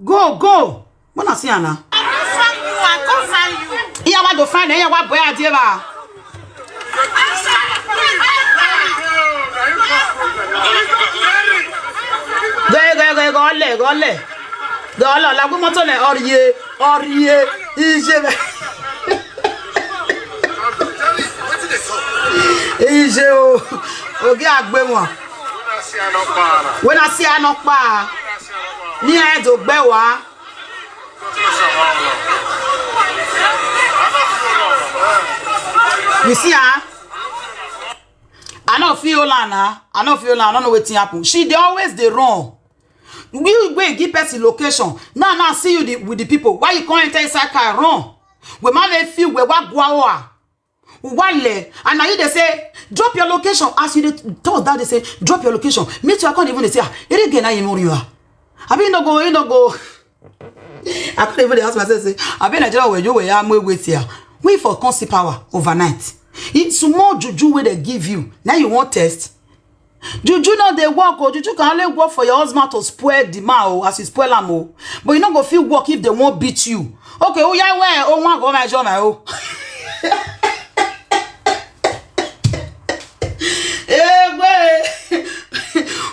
Go. Wanna see Anna? I can't find you. Yeah, what to find? Yeah, what boy idea? Go, la go moto le oriye, ije o, oge agbe won. When I see anokpa, ni e do gbe wa. You see her? I don't feel Lana. I don't know what happen. She they always they run. We go give person location. Now see you with the people. Why you can't enter inside car run? We might feel we what guawa. Wale. And now you they say drop your location. As you told that they say drop your location. Me too. I can't even say it again. I am you are. I mean no go. I can't even ask myself say I been Nigeria where you were wait here. Wait for constant power overnight. It's more juju where they give you. Now you want test. Juju not they work or juju can only work for your husband to spoil the man as you spoil am. But you not go feel work if they won't beat you. Okay, oh yeah, where oh one go my job my oh.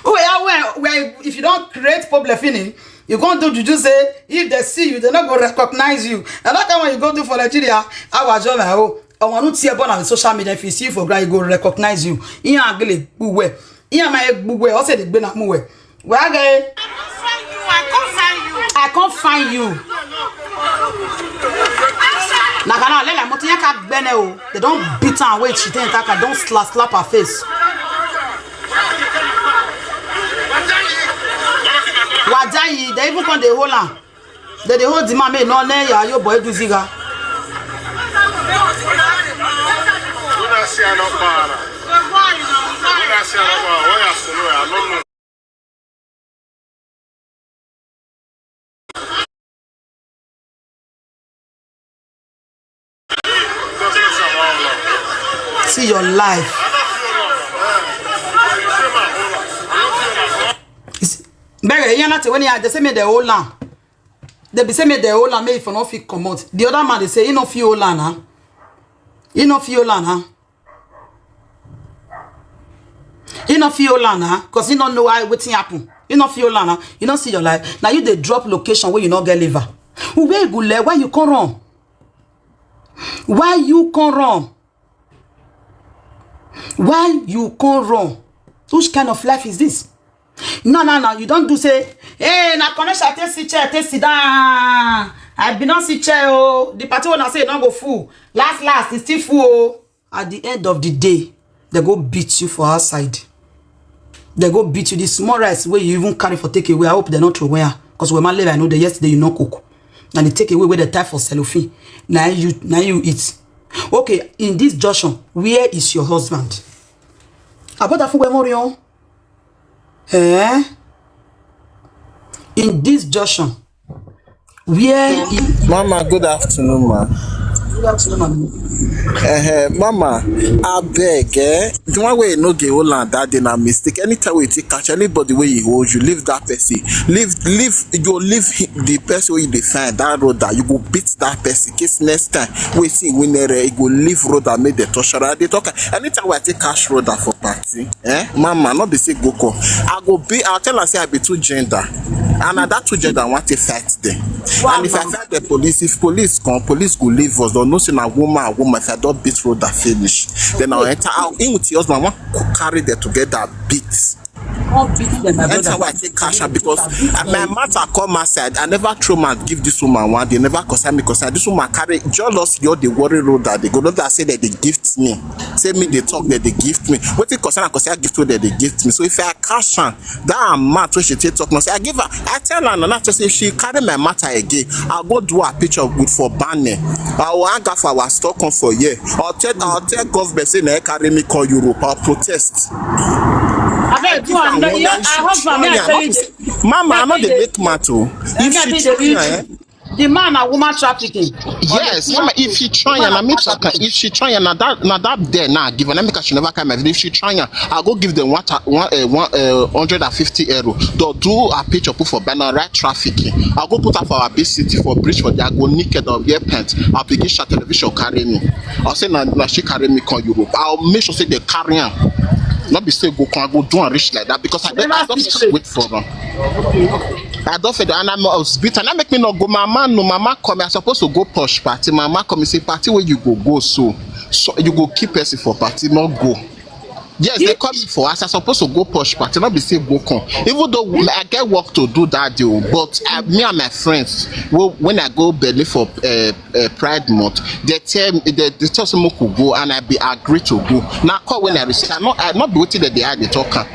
Oh yeah, where if you don't create problem feeling, you go do juju say if they see you, they not go recognize you. And that time when you go do for Nigeria, our job my oh. I want to see about on social media. If you see for guy, go recognize you. In your ugly buwe, in my buwe. Also the bena muwe. Where I can't find you. Nakana lela motiya ka bene o. They don't beat her away. She didn't attack her. Don't slap her face. Wajayi, they even come the hold her. They hold the man. No ne ya yo boy do ziga. See your life. Better you not when they say me the whole land. They be say me the whole land. Me if I not fit come out. The other man they say you no fit whole land, huh? You no fit whole land, huh? You no feel land, huh? Because you don't know why waiting happen. You no feel land, huh? You don't see your life. Now you they drop location where you not get liver. Where you go? Why you can't run? Why you can't run? Why you can't run? Which kind of life is this? No. You don't do say, hey, na connection take sit down. I be not sit chair. Oh, the party when I say not go full. Last, it's still full. Oh. At the end of the day, they go beat you for outside. They go beat you. This small rice where you even carry for takeaway. I hope they're not throw away. Because when my live, I know that yesterday you not cook. And they take away where they tie for cellophane. Now you eat. Okay, in this junction, where is your husband? About that for Morion? In this junction, where is Mama, good afternoon, ma. Good afternoon, Mama, I beg, the one way you no get hold on that then a mistake. Anytime we take catch anybody where you hold, you leave that person. Leave the person where you define that road that you go beat that person. Case next time we see winner, you go leave road that made the touch. They talk. Anytime we take cash road that for party, Mama, not be say go call. I'll tell her say I be two gender. And at that two gender I want to fight them. Wow, and if I fight the police, if police come, police go leave us. Don't know say a woman. If I don't beat road that finish, then I'll enter out in with your husband. I want to carry them together beat. Enter why I take cash because my matter come outside. I never throw man give this woman one. They never concern me because this woman carry jealous. You're the worry road that they go. Not that say that they gift me. Say me they talk that they gift me. What they concern because I gift that they gift me. So if I cash her, that amount where she take talk, no say I give her. I tell her not to say if she carry my matter again, I'll go do a picture of good for banner. I will hang for our stock on for year. I'll tell government say na carry me call Europe. I'll protest. Mama, I'm not the make matter. If she The man and woman trafficking. Yes, mama, if she try and I mean if she try and that there now give and I make her she never come my video. If she try and I'll go give them 150 euro. They'll do a picture put for banner right trafficking. I'll go put up for our big city for bridge for the go naked or wear pants. I'll begin shot television carry me. I'll say na she carry me come Europe. I'll make sure say they carry her. Not be say go do and reach like that because I don't wait for them. I don't feel and I'm beaten. That make me not go. Mama come. I supposed to go push party. Mama come and say party where you go so you go keep person for party, not go. Yes, they come for us. I supposed to go push party, not be say go come. Even though I get work to do that deal, but me and my friends, when I go Berlin for Pride Month, they tell me they tell someone could go and I be agree to go. Now call when I receive, I'm not be waiting that they are the talker.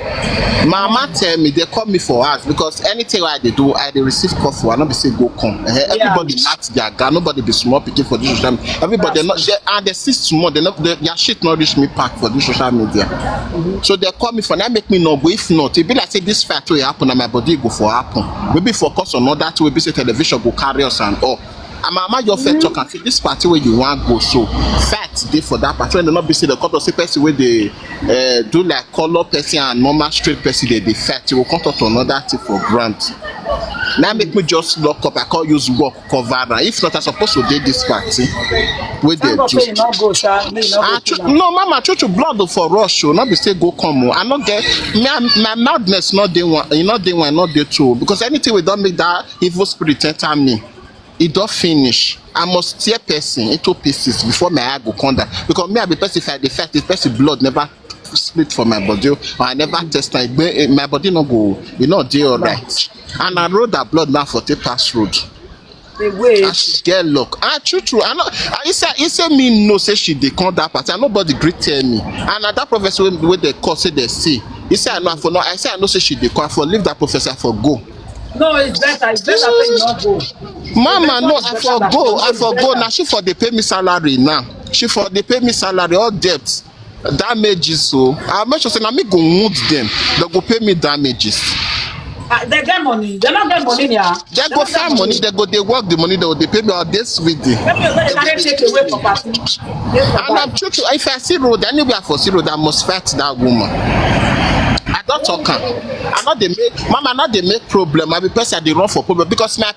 Mama tell me they call me for us because anything I they do, I they receive call for. I not be say go come. Everybody knocks their gun. Nobody be small picking for this social media. Everybody not and they see small. They not their shit not reach me pack for this social media. So they call me for that make me not go. If not, it be like say this fight will happen and my body go for happen. Maybe focus on all that will be say television go carry us and all. And mama your first talk and say this party where you want go so fat day for that party when they not be say the couple say person where they do like color person and normal straight person they fat you will come to another thing for grant. Now make me just lock up. I can't use work cover. If not, I supposed to do this party. With the no, mama, to blood for rush. Not be say go come. I not get my madness. Not day one. You not day one. Not day two. Because anything we don't make that evil spirit enter me. It don't finish. I must tear person into pieces before my eye go come down. Because me I be person if I defect this person blood never split for my body or I never test my body not go you know dey alright and I road that blood now for take pass road I should get luck true I know he say me no say she dey come that party and nobody greet tell me and that professor wey dey call say they see he say I know for no I say I know say she dey come for leave that professor for go. No, it's better say you not go. Mama, no, I for go. Now she for they pay me salary now. She for they pay me salary all debt. Damages so I make sure say na me go wound them. They go pay me damages. They get money. They not get money here. They go find money. They go they work the money. They pay me all this with them. They take away for party. And I'm true. If I see road anywhere for see road, I must fight that woman. I don't talk am. I not they make mama not they make problem. I be person they run for problem because my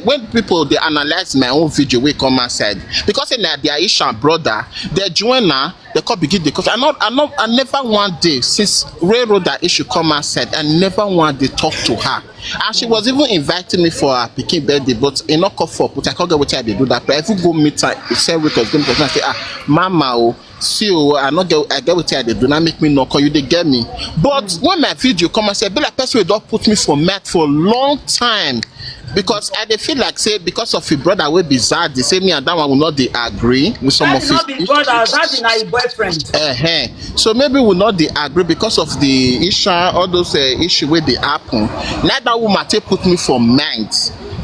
when people they analyze my own video we come outside because in their Asian brother they join now they come begin the cause I never one day since railroad that issue come outside I never one day talk to her and she was even inviting me for her pikin birthday but e no come for but I can't get what I do that but if you go meet her say records them person say mama oh see I get what I do not make me no call you they get me but when my video come and say be like person wey don put me for mat for a long time because I dey feel like say because of your brother wey be Zad they say me and that one will not dey agree with some of his not be brother that's na his boyfriend so maybe we not dey agree because of the issue all those issue wey dey happen like that woman take put me for mind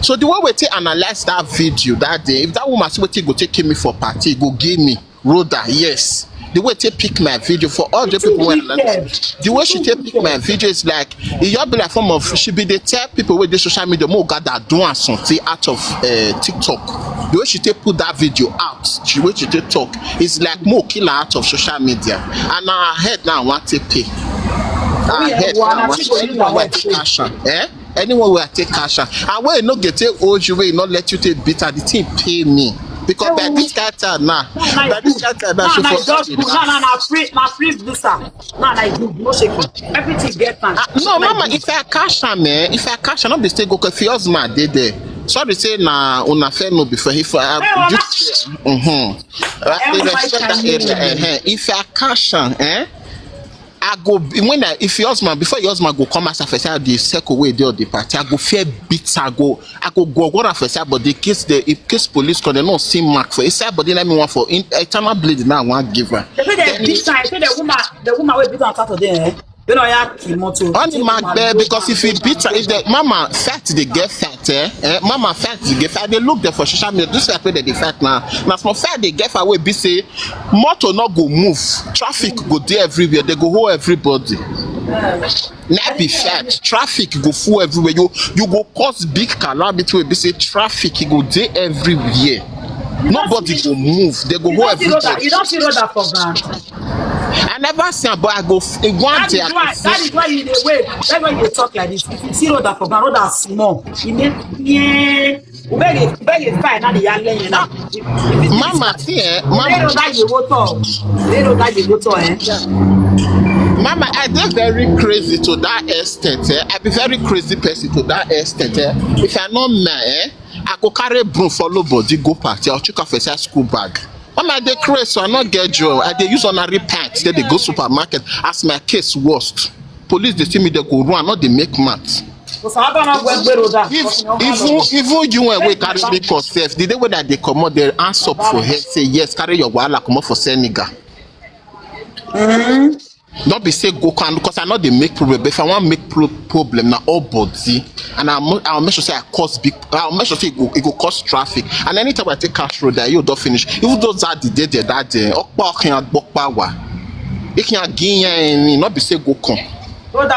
so the way we take analyze that video that day if that woman say wetin go take kill me for party go give me Rhoda yes the way they pick my video for all the people when the way she take pick my video is like it just be like form of she be the tell people with the social media more God that doing something out of TikTok the way she take put that video out the way she take talk is like more killer out of social media and now her head now want to pay her head now want to take cash anyone will take cash and when you no get take old you will not let you take bitter the thing pay me. Because by this character now, she for free visa. No shaking. Everything get fine. No, mama, if I cash am, not be stay go if your husband dey there. Sorry say na una fair no before if if I cash am, I go when if your husband before your husband go come as a first the circle way there the party I go fear beats I go go first but the case police because they not see mark for inside but then let me want for eternal bleed now one give her. They say the woman will beat on Saturday. You know, ya kimoto. Only my bed because if you beat her, if the mama fat they get fat, mama fat they get fat. They look there for social media. This is where they fat now. Now small fat they get fat. We be say motor not go move, traffic go there everywhere. They go hold everybody. Now be fat, traffic go full everywhere. You go cause big calamity. We be say traffic go there everywhere. Nobody go move. They go hold everybody. You don't see road that for granted. I never see a boy I go one day. That is why you dey wait. That's why you talk like this. If you see road that for ground, road that small. You make very fine. Now the young lady now. Mama, see, mama. Road that you go to. Mama, I dey very crazy to that extent. I be very crazy person to that extent. If I not man, I go carry broom follow body go party. I'll check off a school bag. Mama, I dey crazy, so I not get joy. I dey use ordinary pants. Then they go supermarket. As my case worst, police they see me they go run, not they make math. Even you when we carry me yourself, the day when that they come out, they answer up for head say yes, carry your wahala come out for Senegal. Not be say go can because I know they make problem. But if I want make problem now all body, and I'll make sure say I cause big. I'll make sure say it go cause traffic. And anytime I take cash road there, you don't finish. Even those are the day that day. Okpa can't book power. It can't gain not be say go come. And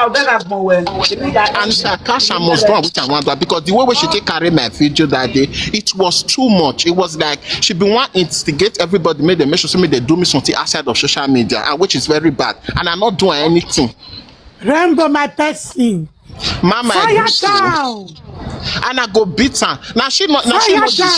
cash I must run which I want because the way she take carry my video that day, it was too much. It was like she been want to instigate everybody, made them make sure they do me something outside of social media, and which is very bad. And I'm not doing anything. Remember my person. Mama, fire down. And I go beat her. Now she not this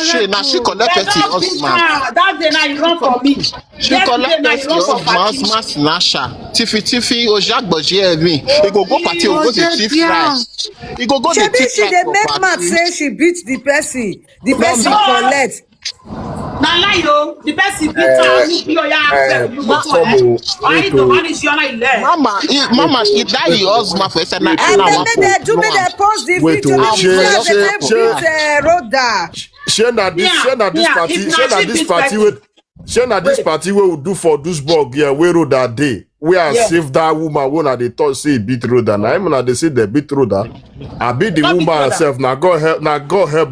shit. Now she collect her husband. That day now you run for me. She collect her husband snatcher. Tiffy, Ojak Boji me. He go party, go to thief rice. He go the thief she dey make mad say she beat the person. The person collect. Now lie yo, the person beat her. You go to I need to manage your life. Mama, she die your husband first and they post the video. This party we will do for Duisburg, yeah, we road that day. We are save that woman when they thought say beat Rhoda. Now when they say they beat Rhoda, I beat the woman herself. Now God help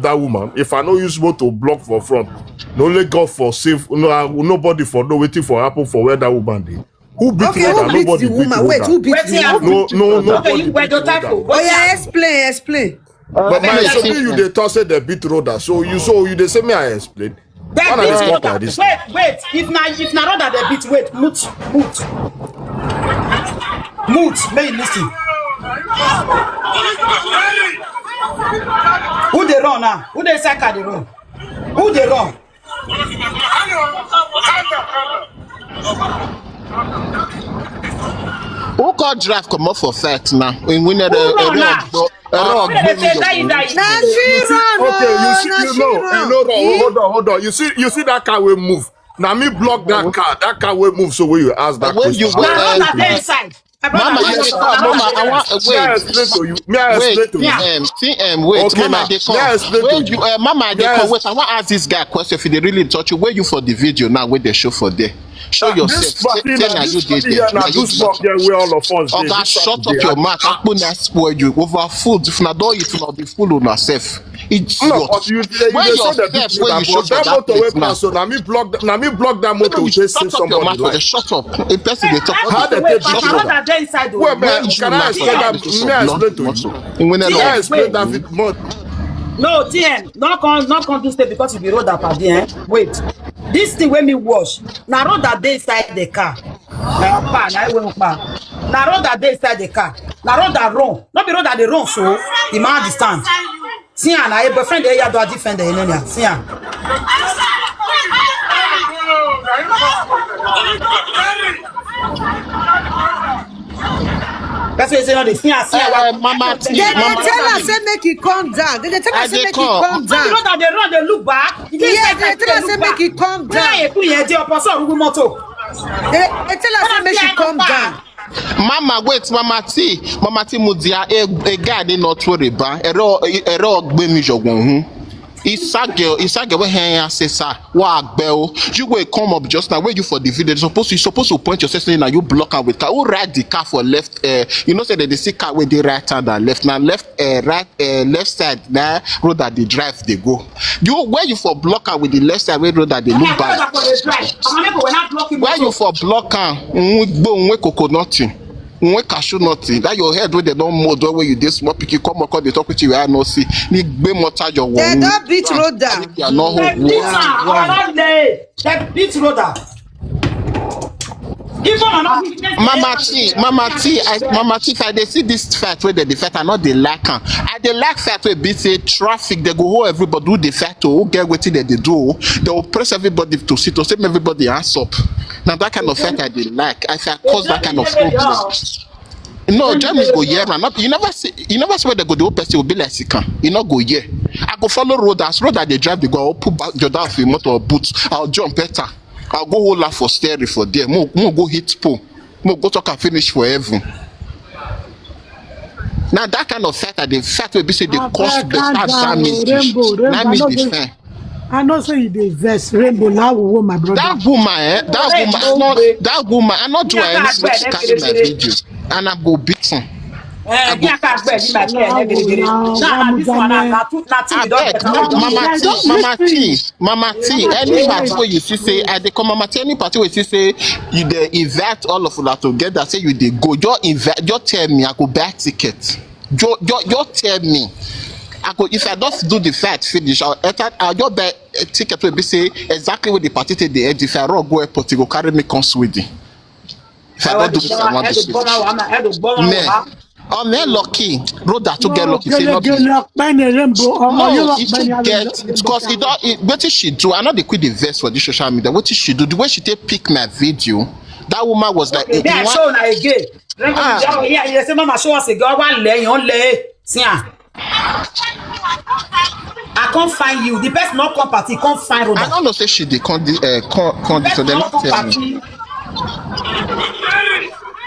that woman. If I know you supposed to block for front, no only God for save, nobody for no waiting for happen for where that woman did. Who beat Rhoda? Nobody beat Rhoda. Wait, who beat the woman? No, nobody beat Rhoda. Oh yeah, explain. But my you they thought say they beat Rhoda. So you they say me I explain. Wait, if na Rhoda they beat, wait, mute. May you listen. Who they run now? Who they say they run? Who they run? Who got draft come up for fact now? When we need Okay, hold on. You see that car will move. Now me block that car. That car will move. So when you ask that question, Mama, I want May I explain to you? Wait, Mama, they come. Mama, they come. Wait, I want to ask this guy a question. If they really touch you, where you for the video now? Where they show for there? Show yourself. Tell you did there. We all of us. Oh God, shut up your mouth. I put that spoil you over food. If not, don't eat not be full on yourself. It's no, but you say that you show that motor now. So now me block that motor. Shut up your mouth. Shut up. A person they talk. How they take inside? Well, man, can I explain that? May I explain to you? Can I explain that with more? No, TN, not come to stay because you be road up at the end. Wait, this thing when me wash, now road that day inside the car. Now road that day inside the car. Now road that run, not be road that they run so the man understand. See ya, now your boyfriend there you do a defender in there. See ya. That's what you say no dey see ya. Mama, They tell us say make it calm down. They tell us say make it calm down. You know that they run, they look back. Yeah, they tell us say make it calm down. They tell us say make it calm down. Mama, wait, Mama T Mudia, a guy did not worry about. Ero gbe mi jogun. Isage we here say sir, what bell? You will come up just now. Where you for the video? You supposed to point yourself saying that you block her with car. Who ride the car for left? You know say that they see car with the right hand and left. Now left side now road that they drive they go. You where you for block her with the left side where road that they look back. Where you for block her? We coconut. When cashew nothing, that your head where they don't mold where you this small picky come up they talk with you I no see. Ni gbe motor your one. They don't beat road down. They beat road down. Mama T, if I they see this fight where they fight, I not they like her. I they like fight where be say traffic, they go hold everybody who they fight to who get what they do. They will press everybody to sit to save everybody hands up. Now that kind of fight I they like. I say cause that kind of problem. No, Germans go here, man. You never see where they go. The whole person will be like sicker. You not go here. I go follow road that they drive. They go. I'll put back your down for motor boots. I'll jump better. I'll go hold up for steering for there. Mo go hit pole. Mo go talk and finish for heaven. Now that kind of fight, the fight will be say they cause better damage. Damage the fair. I know say you vex Rainbow Nawooh, my brother. That woman, that woman, I not do anything to carry my video, and I go beat him. Mama T, any party where you see say I dey come Mama T, any party where you see say you dey invite all of us together, say you dey go, just tell me I go buy ticket. Just tell me. I go if I don't do the fight finish, I'll just buy a ticket will be say exactly where the party take the end. If I run go airport, you go carry me come Sweden. If I don't do this, I want to switch. Man, lucky. Road that to get lucky. Say no, it should get because what did she do? I know they quit the verse for the social media. What did she do? The way she take pick my video, that woman was like. They are showing again. Yeah, you say mama show us a girl one lay on lay. See I can't find you. The best not come party can't find road. I don't know say she dey con so they not tell me.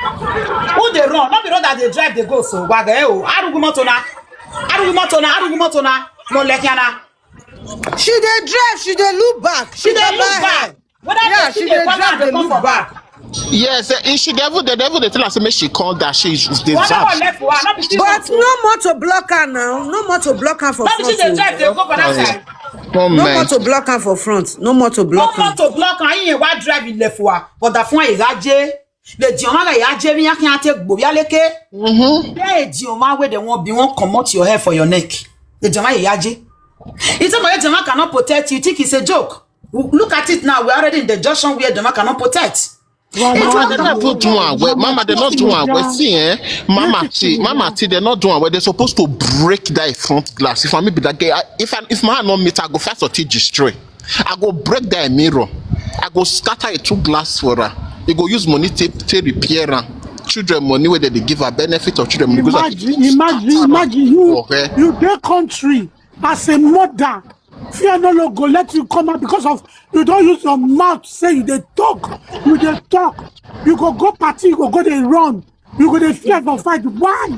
Who they run? Not the road that they drive, they go so. Arugumotona. No lekiana. She dey drive, she dey look back. She dey look back. Yeah, she dey drive, they look back. Yes, the devil they tell us make she call that she is the But no more to block her now. No more to block her for front. No more to block her for front. No more to block her. No more to block her. You ain't drive in left for. But that phone is aje. The dioma ga aje mi yakin ate gbo bi aleke. The dioma where they won't come out your hair for your neck. The dioma yaje. It's about the dioma cannot protect you. You think it's a joke? Look at it now. We're already in the junction where dioma cannot protect. Mama, they're not doing well. Mama, they're not doing well. See, Mama T, they're not doing well. They're supposed to break that front glass. If I maybe that guy, if my hand not meet, I go first or destroy. I go break that mirror. I go scatter a 2 glass for her. You go use money to repair her. Children money where they give her benefit of children money. Imagine you their country as a mother. Fear no go let you come out because of you don't use your mouth say you dey talk. You dey talk. You go party, you go they run. You go they fear for fight. Why?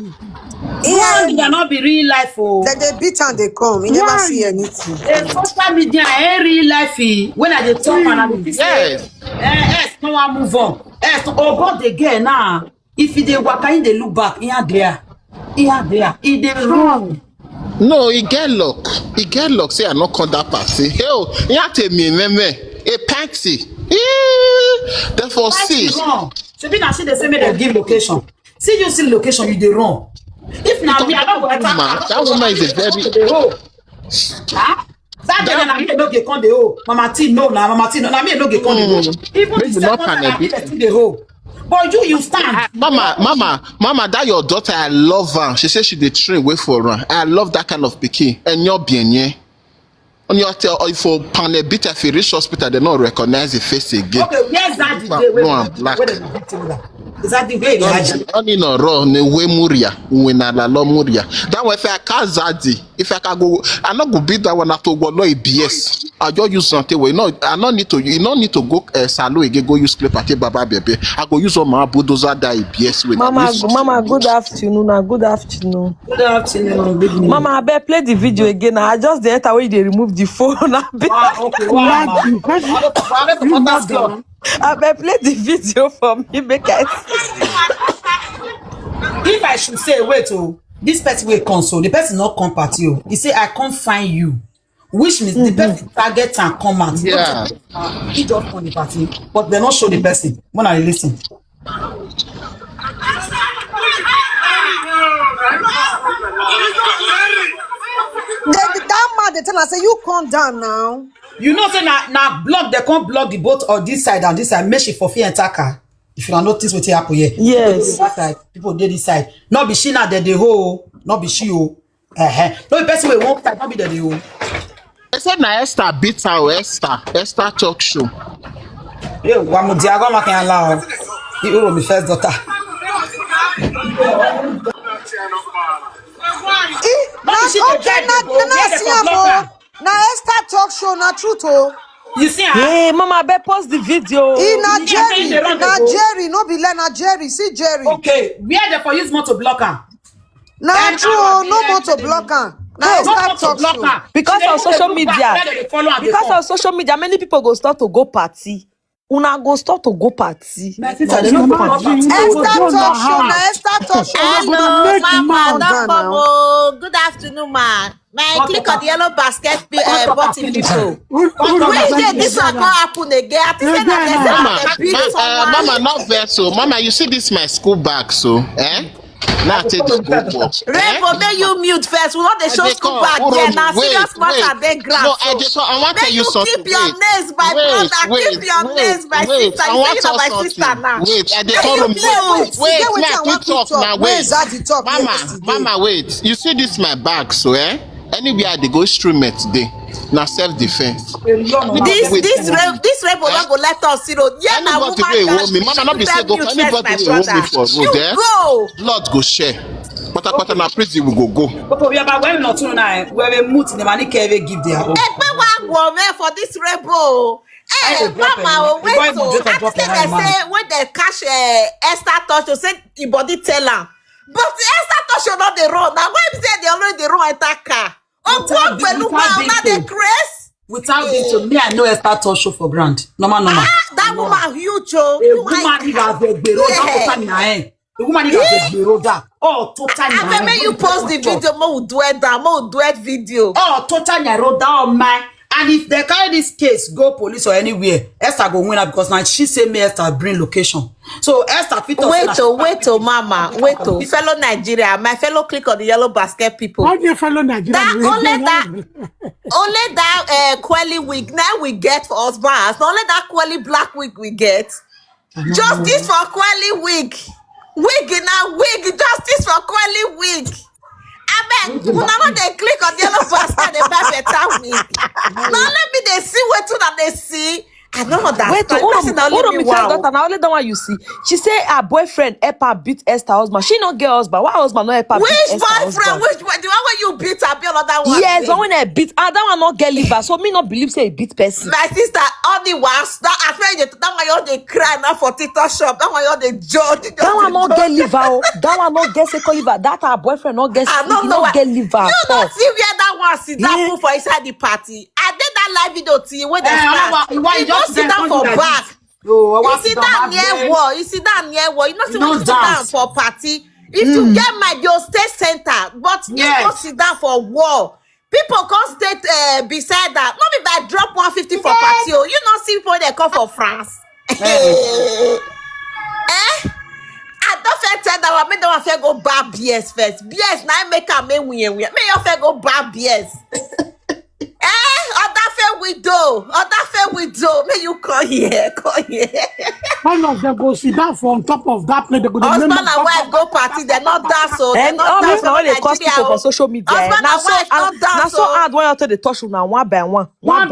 Yeah, it cannot be real life. Oh, that they beat and they come. You never see anything. Social media ain't real life. When I dey talk and I dey say, no one move on. Oh God, they get now. If they waka in, they look back. Here there. It dey wrong. No, he get luck. Say I not call that party. Hell, you have to me, a party. Therefore, see. So be now see the same way they give location. See you see location, you dey wrong. If now we are not going to that woman is a very. That girl na me no get con the hoe. Mama T no na Mama T no. Na me no get con the hoe. Even the second time I get the hoe. But you stand. Mama, that your daughter, I love her. She says she dey train way for her. I love that kind of pikin. And you're bien. On your tell if for panebita if you reach hospital, they don't recognize the face again. Okay, yes, that the Is that the way they had? Only no raw ne we muria when na la muria. That was if I can zadi. If I can go, I not go beat that one at all. No ABS. I just use something. We no, I don't need to. You don't need to go salo again. Go use clip at baba baby. I go use all my bulldozer that ABS with. Mama, good afternoon. Good afternoon. Good afternoon. Good evening. Mama, I better play the video again. I just the enter way they remove the phone. Okay. Wow. I better play the video for me because if I should say wait, this person will console. The person not come at you. He say I can't find you, which means the person target and come out. Yeah. He just on the party, but they not show the person when I listen. That man, they tell us, say, you calm down now. You know, say now block, they can't block the boat or this side and this side. Make it for fear and car. If you don't notice what happen here. yes. People did this side. Not be she now the whole, not be she oh. No the person will walk that, not be the whole. I said na Esther beat her Esther talk show. Yo, one more diagram I can allow. You will be first daughter. Now Esther talk show, not truth oh. You see her? Hey, Mama, I better post the video. Jerry, no be like Jerry. See Jerry. Okay, where they for use more to block her? Nah, true, no more to block her. Now Esther talk show. Because of social media. Because of social media, many people go start to go party. Una go start to go party. Esther talk show. Hello, Mama, don't come. Good afternoon, ma. May I click on the yellow basket button, people? When this one can't happen again, I think Mama, not vessel. Mama, you see this my school bag, so now take the school box. Rainbow, may you mute first. We want the show school bag. Yeah, now serious matter they grab. No, I want to tell you something. Keep your names, my brother. Keep your names, my sister. You say you my sister now. Wait, I just want to talk now. Wait, Mama, wait. You see this my bag, so anywhere they go instrument today. Now self-defense. This rebel not go let us see road. Yeah, now woman that Mama not be say go. Anybody will hold me for road there. Blood go share. But na prison we go. But we about when not tonight. We have mood in the money can give their own. For this rebel. Hey, Mama, wait. I think they say when they catch Esther touch, you say your body tell her. But Esther touch you not the road. Now why is they already the road enter car? Without this, me, I know Esther touch show for grant. Normal. That woman huge, oh. The woman is a oh, totally. I remember you post the video, more duet video. Oh, totally, I wrote down man. And if they carry this case, go police or anywhere, Esther go win her because now she say me Esther bring location. So Esther fit wait, Mama, fellow Nigeria, my fellow click on the yellow basket people. What your fellow Nigeria? Only that quelly wig now we get for us bars. Only that quelly black wig we get. Justice for quelly wig. Justice for quelly wig. I bet when they click on the yellow basket, they buy better wig. Now let me they see what they see. I don't know that. Wait, only the one you see. She say her boyfriend help her beat Esther husband. She not get husband. Why husband not help her beat Esther husband? Which boyfriend? The one where you beat her, be another one. Yes, when I beat that one not get liver. So me not believe say a beat person. My sister, all the ones that I feel that one you they cry now for TikTok shop. That one you they judge. That one not get liver. That one not get second liver. That her boyfriend not get. I don't know not get liver. You don't see where that one sit down for inside the party. I did that live video to you when they start. Sit down for back. You sit down near wall. You sit down near wall. You know, see when you sit down for party. If you get my your stay center, but you go sit down for wall. People can't stay beside that. Not if I drop 150 for party. You not see people they come for France. I don't feel tell that I don't feel go buy BS first. BS now make a me win. Me you feel go buy BS. Other fair widow. May you come here. One of them go sit down for on top of that plate. Husband and wife go party. They're not dance so. They're not dance so. They cost people for social media. Husband and wife not dance so. Now so hard when you tell the touch now one by one. May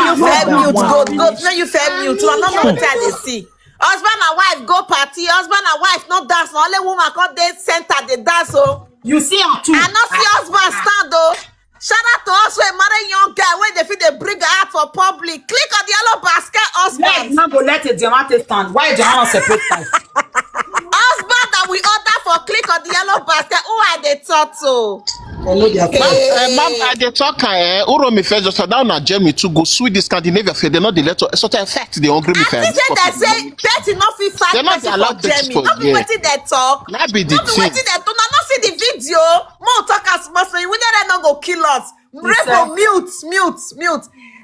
you fair mute. Go. May you fair mute. I don't know what they see. Husband and wife go party, husband and wife not dance. Only woman come dey center dey dance. Oh, you see her too. I not see husband stand though. Shout out to us when marry young guy when they feel they bring her out for public. Click on the yellow basket, husband. Not go let a Diamante stand. Why Diamante separate type? Husband that we order for click on the yellow basket. Who are they talk to? Ma'am, they talk Uromi first just down at Germany to go sweet the Scandinavia fair. They're not the letter sort of effect the hungry me first. They say that's enough if they're not allowed to Germany. Not be waiting they talk. Not be the thing. Not be waiting they talk. Not see the video. More talk as much. We never not go kill us. Rebel mute.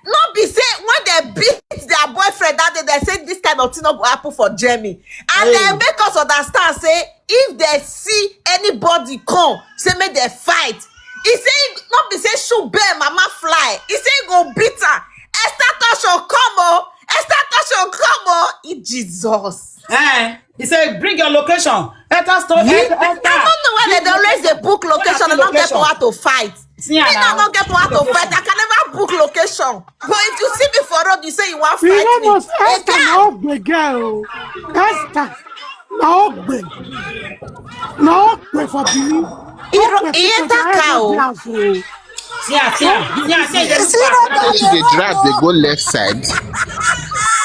Not be say when they beat their boyfriend that day, they say this kind of thing not go happen for Jamie. And they make us understand, say, if they see anybody come, say make they fight. He say, not be say shoot bear, mama fly. He say go beat her. Esther Tosho come oh. Esther Tosho come oh. Jesus. He said, bring your location. Esther. I don't know why they always they book location and not get power to fight. Me not get power to fight. I can never book location. But if you see me for road, you say you want fight me. Esther Nawooh girl. Esther Nawooh. Nawooh for Benin. He that cow. See, they drive, they go left side.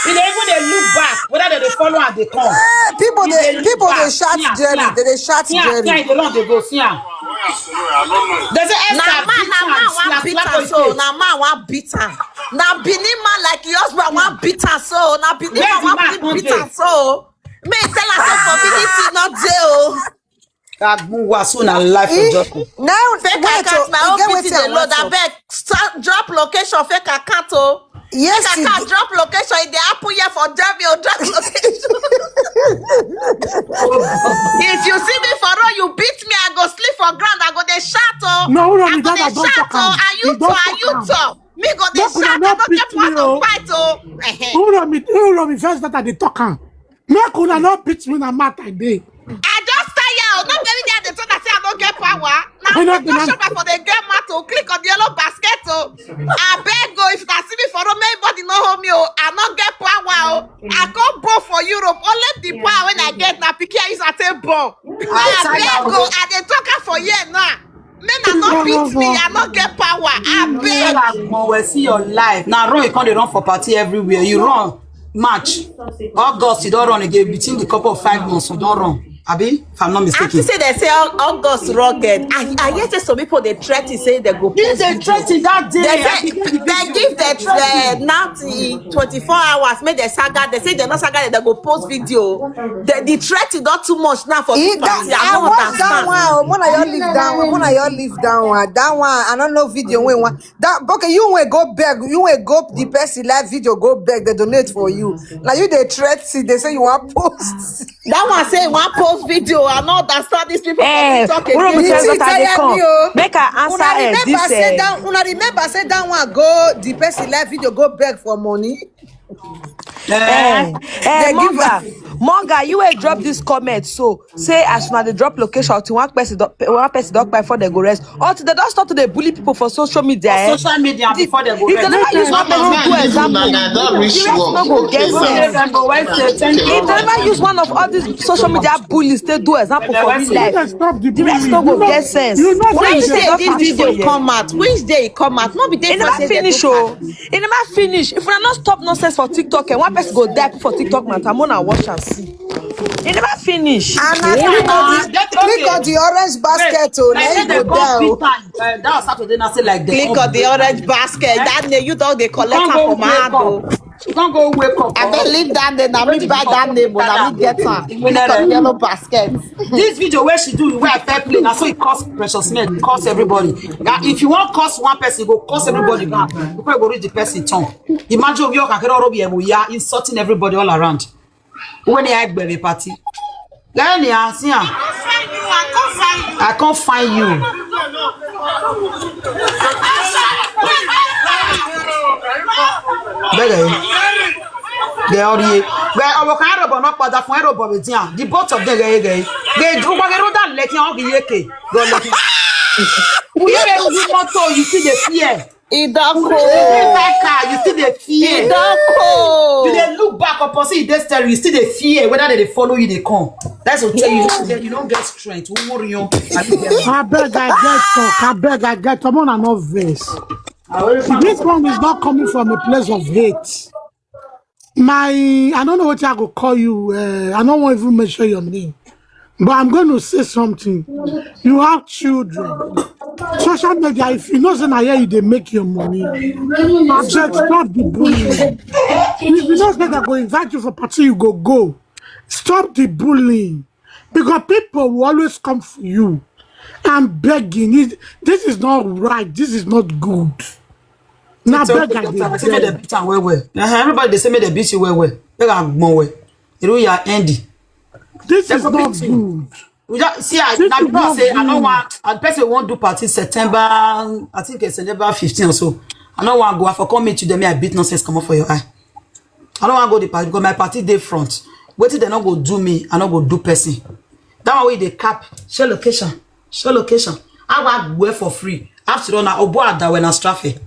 They look back, whether they follow and they come. People they shot Jerry. They shot Jerry. They go. See, there's an man want beat her so. Now man want beat her. Now Benin man like your husband want beat her so. Now Benin man want beat her so. Me tell her say community not there. God was soon and life for justice. Now fake account my own pity the load. I beg drop location fake account oh. Yes, I can't drop location in the Apple here for Jeremy or drop location. If you see me for road, you beat me, I go sleep for ground, I go the shadow. No, I go the shadow, and you talk. Me go the shadow, not get one to fight oh. Who me first that they talk am. Make una not beat me na matter dey. I just tired. Not very there. They told us say I don't get power. Now I go shop for the game mat to click on the yellow basket. Oh, I beg go if you can see me for home, anybody know home me. Oh, I not get power. Oh, I come both for Europe. Only the power when I get na picky is at a ball. I beg go. I dey talk for year now. Men are not beat me. I not get power. I beg. We see your life now. Run, you can't run for party everywhere. You run March, August. You don't run again between the couple of 5 months. You don't run. Abi, if I'm not mistaken. I say they say August rugged. I hear say some people they threaten say they go. Yes, they threaten that day. They give that now 24 hours. Make the saga. They say they're not saga. They go post video. The threat is not too much now for this party. I don't understand. One of y'all live down. One of y'all live down. That one. I don't know video. When that okay, you will go beg. You will go the person live video. Go beg. They donate for you. Now you they threat. They say you want post. That one say you want post video. I know understand these people. Make her answer this. Una remember say that one go the person live video go beg for money. Monga, you will drop this comment. So say as soon as they drop location to one person dog before they go rest. Or to they don't start to they bully people for social media. Social media before they go rest. If they never use one person to do example, if they never use one of all these social media bullies, they do example for real life. The rest don't go get sense. Which day this video come out? Which day it come out? Not be day. It never finish. It never finish. If we are not stop nonsense for TikTok and one person go die for TikTok, man, I'm gonna watch and see. It never finish. And click on the orange basket. That was Saturday. I say like click on the orange basket. That day you don't they collect from my hand. You can't go wake up. I believe that day. Now me buy that name, but now me get her. Click on the yellow basket. This video where she do where I fair play. Now so it cost Precious Smith, cost everybody. Now if you want cost one person, go cost everybody back. Before you go reach the person tongue. Imagine you can insulting everybody all around. When they have baby party, I can't find you. They are the both of them. They do let you you see the fear. He don't You go. inside car, you still dey fear. He don't go. You dey look back opposite you dey steering, you still dey fear whether they follow you, they come. That's what tell you don't get strength. Who worry you? I beg, I get talk. I beg, I get. Come on, not this. This one is not coming from a place of hate. I don't know what I go call you. I don't want to even mention your name. But I'm going to say something. You have children. Social media, if you know that here they make your money, just stop the bullying. If you know that they go invite you for party, you go. Stop the bullying. Because people will always come for you and begging. This is not right. This is not good. Now beg everybody they say me they beat you well. Beg and well. You know you are ending. This is not good. See, I don't want. A person won't do party September. I think it's September 15 or so. I don't want to go. I for come meet you. Then I beat nonsense come up for your eye. I don't want to go the party because my party day front. Wait till they not go do me. I not go do person. That way they cap. Share location. I want go for free. After all, now obo ada when I straffe.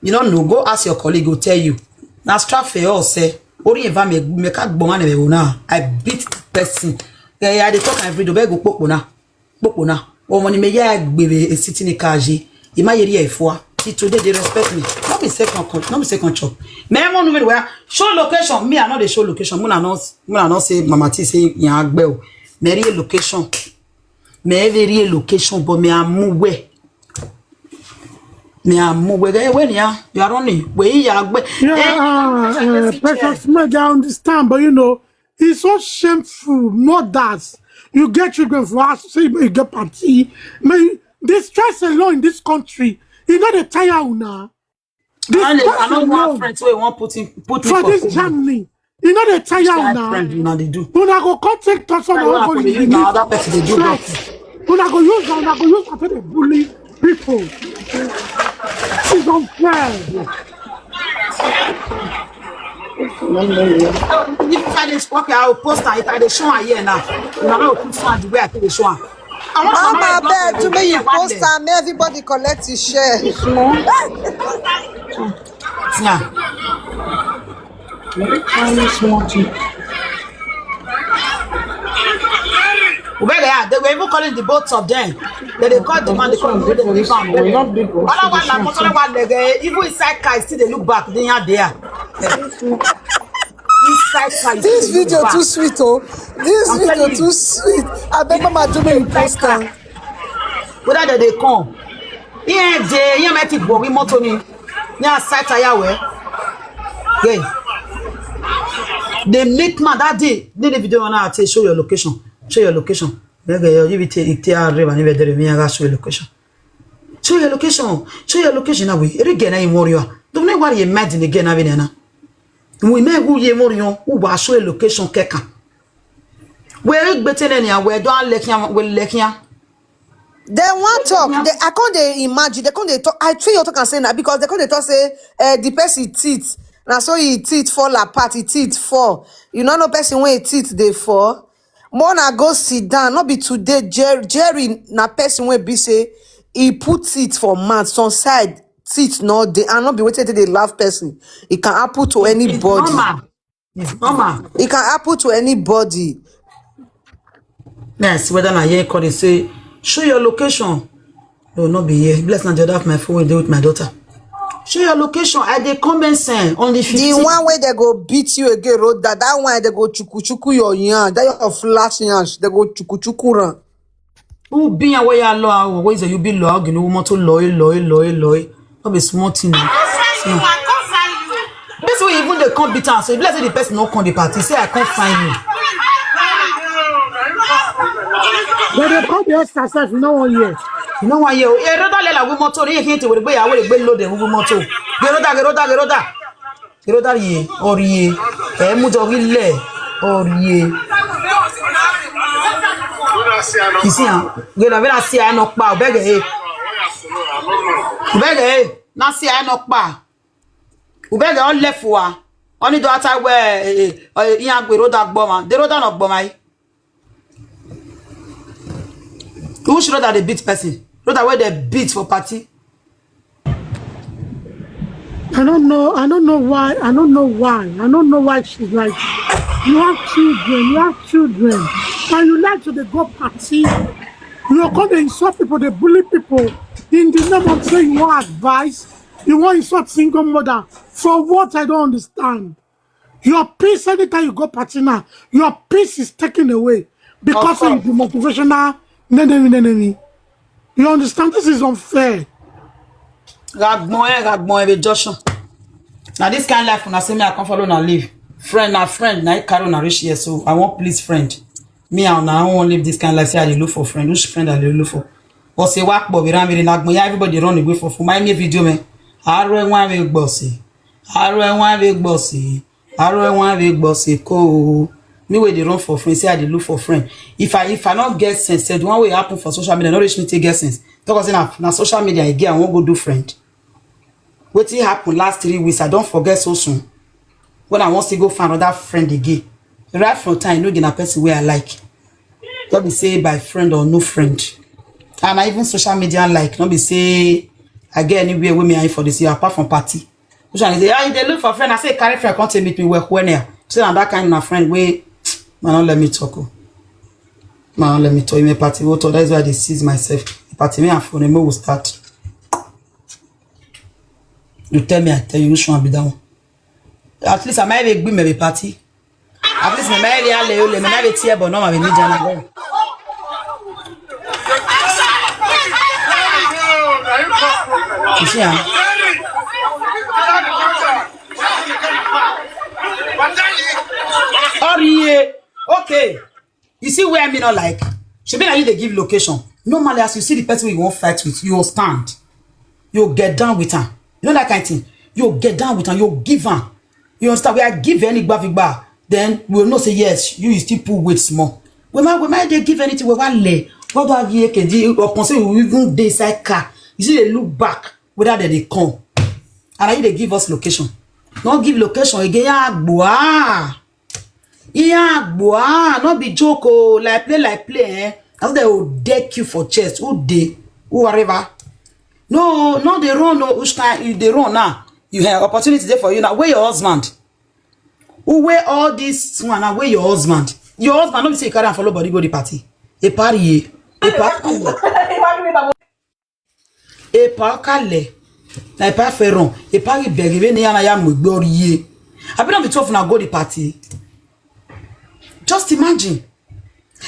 You don't know. Go ask your colleague. Go tell you. Now straffe all say. Ori eva me cat bonga ne na. I beat the person. Yeah, they talk every day. Go pokona. O money me ya gbebe sitting in kaji. Ima yeri efwa. See today they respect me. Not be second chop. Me won know where show location. Me I know the show location. Muna not say Mama T say yan agbe o. Me real location. Me very location but me am where. Me am where when you are running. Where you are agbe. Precious Smith, I understand, but you know, it's so shameful. Mothers, you get children for us, say you get party. The stress alone in this country, you know the tire now. I don't want friends who want put for this Germany. You know the tire now. They do. When I go contact us on our phone, when I go use after the bully people. It's unfair. If I dey okay, I will post her. If I dey show her here now, I will put her the way I take the show her. Mama, beg to me you post her, may everybody collect his share. Yeah. They were even calling the both of them. They call the man, they call the even inside car, still they look back, they are there. This video too sweet, oh. This video too sweet. I bet Mama do me post her. Whether they come. Yeah, met it, but we motoni. Yeah, site ayawe. Yeah. They make man that day. Then the video now say show your location. Show your location. Show your location. Show your location now. We again I warrior. Don't know what you imagine again. We may who ye morion who was show a location keka. Where better than ya where don't let him will let him. They want talk. I can't they imagine. They can't they talk. I tell you talk and say that because they can't they talk say the person teeth. Now so he teeth fall apart. He teeth fall. You know no person when he teeth they fall. More na go sit down. Not be today. Jerry na person when be say he put teeth for mouth. Some side teeth no they and not be waiting till they laugh person. It can happen to anybody. It's normal. It can happen to anybody. Yes, whether I hear call they say show your location. No, not be here. Bless not the other of my phone will do with my daughter. Show your location at the comment sign on the 15th. The one where they go beat you again, road that one they go chuku your yarn. That your flash yarn. They go chuku run. Who be away a law? Where is you be log? You know, motor loy. Not be small thing. That's why even the can't beat us. So if let's say the person not come the party, say I can't find you. But they come the Esther self, you know one year. You know why you? Roda lela we motor. You can't with the boy. I will be loaded. We motor. Geroda ye or ye. Mujo wille or ye. You see, Gela see I knock bow. Beg now see I knock bow. Ubega on left wa. Only do ata where young Geroda bomber. The roda not bomber. Who should that they beat person? Roda where they beat for party. I don't know why. I don't know why she's like, you have children, and you like to they go party. You come to insult people, they bully people in the name of saying you want advice. You want to insult single mother. For what? I don't understand. Your peace, anytime you go party now, your peace is taken away because of the motivational. You understand? This is unfair. Now this kind of life, when I say me, I can't follow and live. Friend, now I carry on reach here, so I won't please friend. Me, I won't live this kind of life. Say I look for friend. Which friend I look for? Or say work, but we ran very like me. Everybody run away for my new video, man. I run one big bossy. Ko. Me where they run for friend. Say I look for friend. If I not get sense, said one way happen for social media. Not reach me to get sense. Talk us na social media again. I won't go do friend. What happened last 3 weeks? I don't forget so soon. When I want to go find another friend again, right from time, you know, get a person where I like. Don't be say by friend or no friend. And I even social media like. Don't be say I get anywhere with me for this year apart from party. Which one is say, ah, they look for friend. I say carry friend come to meet me work when here. So I'm that kind of friend way. Man, don't let me talk. Man, don't let me talk. Me party what? That's why they seize myself. Party me and phone me will start. You tell me, I tell you, which one be that one? At least I might be good, maybe party. At least I might be a little, maybe tear, but no, maybe Jana. You see, okay. You see where I mean, not like. She mean, you they give location. Normally, as you see the person you won't fight with, you will stand. You'll get down with her. You know that kind of thing. You'll get down with her. You'll give her. You understand? We are give any bafigba. Then we will not say yes. You still pull weight small. We might they give anything. We want lay. What do I give? Can do? Or consider we even dey inside car. You see they look back whether they come. And I they give us location. Not give location again. Yeah, boah. Not be joke. Oh, like play. Eh? After they will deck you for chest. Who they? Who whatever. No, they run. No, they run now. You have opportunity there for you now. Where your husband? Who wear all this one? Now where your husband? Your husband don't say you carry and follow body go the party. A party. A party. Na pas ferron. A party berrive ne yana ya mugoriye. I be not be tough now go the party. Just imagine.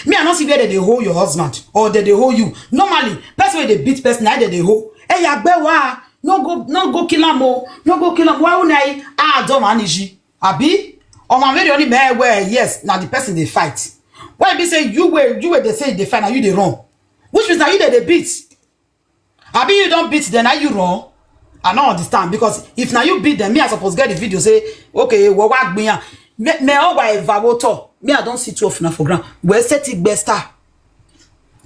Me, I not see where they hold your husband or they hold you. Normally, person where they beat person, either they hold. Hey, yagbewa, no go kill him, no go kill him. Why would I don't manage? Abi, or my very only man where yes, now the person they fight. Why be say you were they say they fight, now you they wrong. Which means now you they beat. Abi you don't beat, then now you wrong. I don't understand because if now you beat them, me I suppose get the video say okay, what me all by vaboto. Me, I don't see too often for ground. Where set it best star.